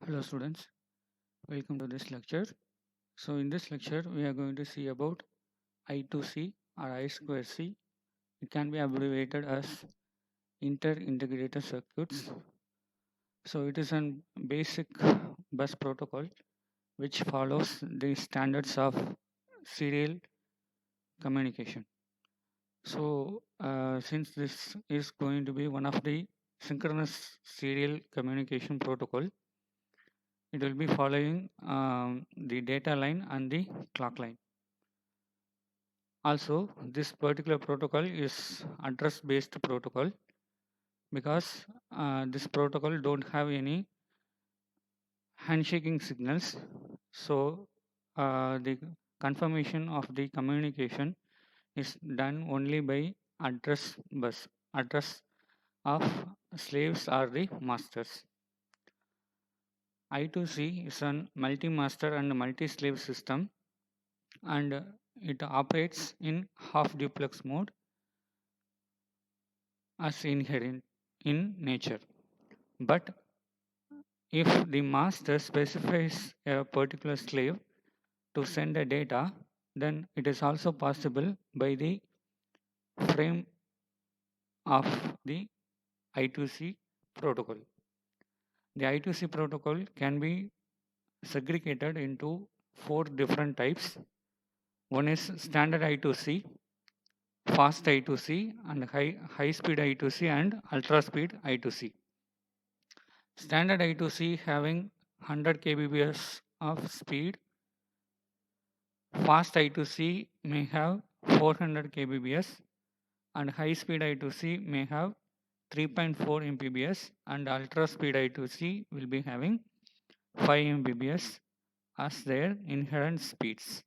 Hello students, welcome to this lecture. So in this lecture we are going to see about I2C or I square C. It can be abbreviated as inter-integrated circuits. So it is a basic bus protocol which follows the standards of serial communication. So since this is going to be one of the synchronous serial communication protocol, it will be following the data line and the clock line. Also, this particular protocol is address based protocol because this protocol don't have any handshaking signals. So the confirmation of the communication is done only by address bus, address of slaves or the masters. I2C is a multi-master and multi-slave system, and it operates in half duplex mode as inherent in nature. But if the master specifies a particular slave to send a data, then it is also possible by the frame of the I2C protocol. The I2C protocol can be segregated into four different types. One is standard I2C, fast I2C, and high speed I2C and ultra speed I2C. Standard I2C having 100 kbps of speed. Fast I2C may have 400 kbps and high speed I2C may have 3.4 Mbps and ultra speed I2C will be having 5 Mbps as their inherent speeds.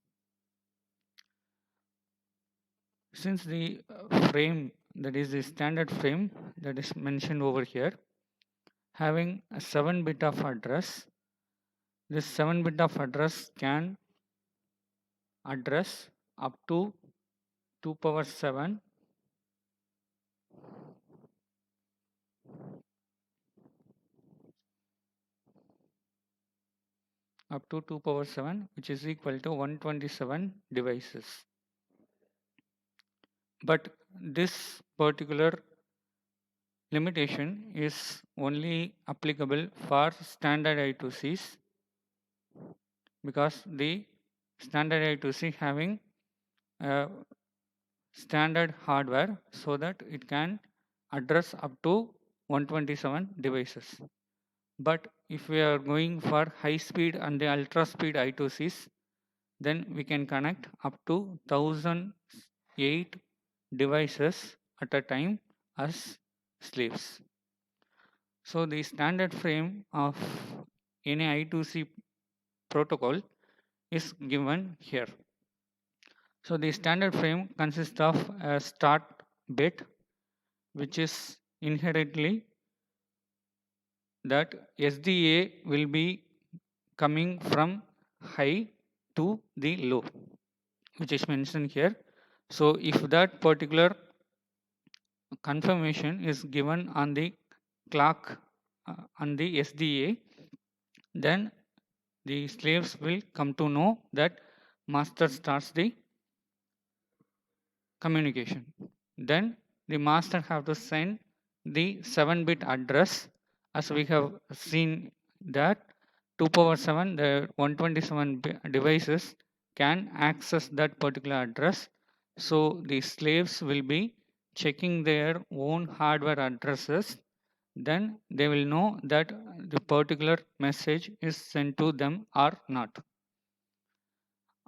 Since the frame, that is the standard frame that is mentioned over here, having a 7 bit of address, this 7 bit of address can address up to 2 power 7 up to 2 power 7, which is equal to 127 devices. But this particular limitation is only applicable for standard I2Cs because the standard I2C having standard hardware so that it can address up to 127 devices. But if we are going for high speed and the ultra speed I2Cs, then we can connect up to 1008 devices at a time as slaves. So the standard frame of any I2C protocol is given here. So the standard frame consists of a start bit, which is inherently that SDA will be coming from high to the low, which is mentioned here. So if that particular confirmation is given on the clock on the SDA, then the slaves will come to know that master starts the communication. Then the master have to send the 7-bit address, as we have seen that 2 power 7, the 127 devices can access that particular address. So the slaves will be checking their own hardware addresses. Then they will know that the particular message is sent to them or not.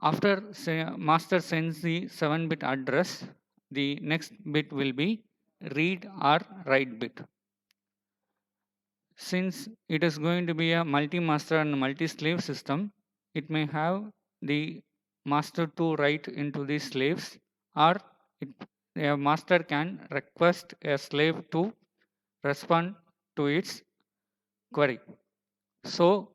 After master sends the 7-bit address, the next bit will be read or write bit. Since it is going to be a multi-master and multi-slave system, it may have the master to write into the slaves, or a master can request a slave to respond to its query. So,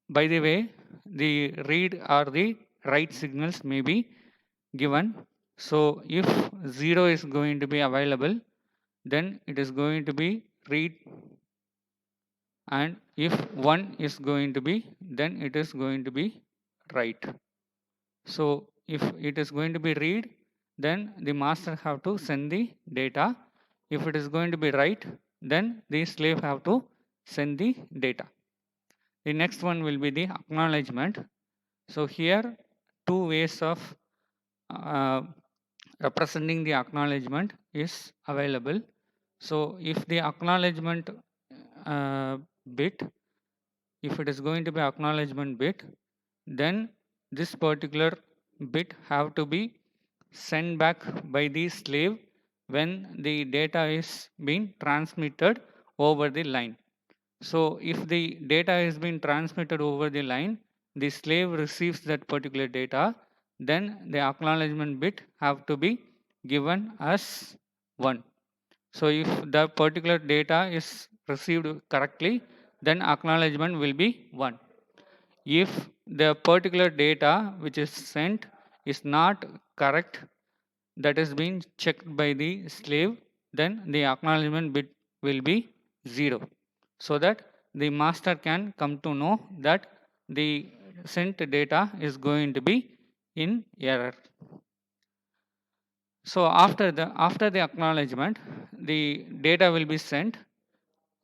by the way, the read or the write signals may be given. So if 0 is going to be available, then it is going to be read and if 1 is going to be, then it is going to be write. So if it is going to be read, then the master have to send the data. If it is going to be write, then the slave have to send the data. The next one will be the acknowledgement. So here two ways of uh, representing the acknowledgement is available. So if the acknowledgement bit, if it is going to be acknowledgement bit, then this particular bit have to be sent back by the slave when the data is being transmitted over the line. So if the data is being transmitted over the line, the slave receives that particular data, then the acknowledgement bit have to be given as 1. So if the particular data is received correctly, then acknowledgement will be 1. If the particular data which is sent is not correct, that is being checked by the slave, then the acknowledgement bit will be 0, so that the master can come to know that the sent data is going to be in error. So after the acknowledgement, the data will be sent.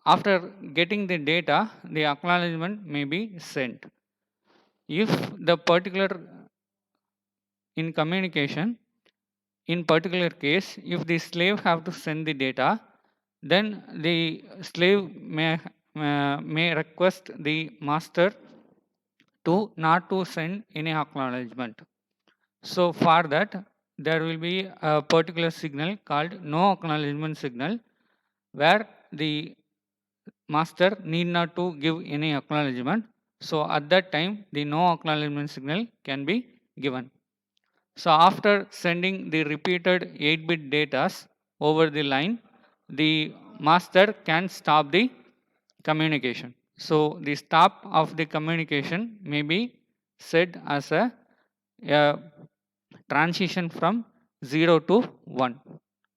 After getting the data, the acknowledgement may be sent. If the particular in communication, in particular case, if the slave have to send the data, then the slave may request the master to not to send any acknowledgement. So for that, there will be a particular signal called no acknowledgement signal, where the master need not to give any acknowledgement. So at that time, the no acknowledgement signal can be given. So after sending the repeated 8-bit data over the line, the master can stop the communication. So the stop of the communication may be said as a transition from 0 to 1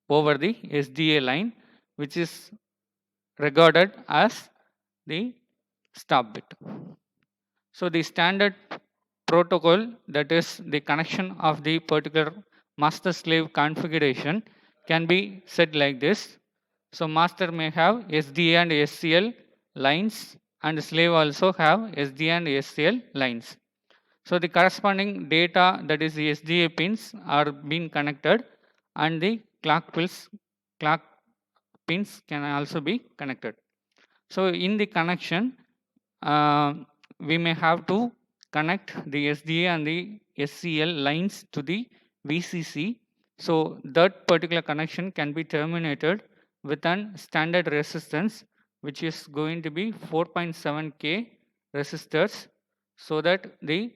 over the SDA line, which is regarded as the stop bit. So the standard protocol, that is the connection of the particular master slave configuration, can be said like this. So master may have SDA and SCL lines, and slave also have SDA and SCL lines. So the corresponding data, that is the SDA pins, are being connected, and the clock pins can also be connected. So in the connection, we may have to connect the SDA and the SCL lines to the VCC. So that particular connection can be terminated with an standard resistance, which is going to be 4.7K resistors, so that the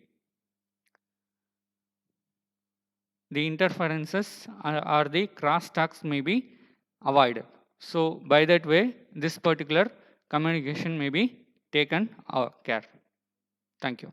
interferences or the crosstalks may be avoided. So by that way, this particular communication may be taken care. Thank you.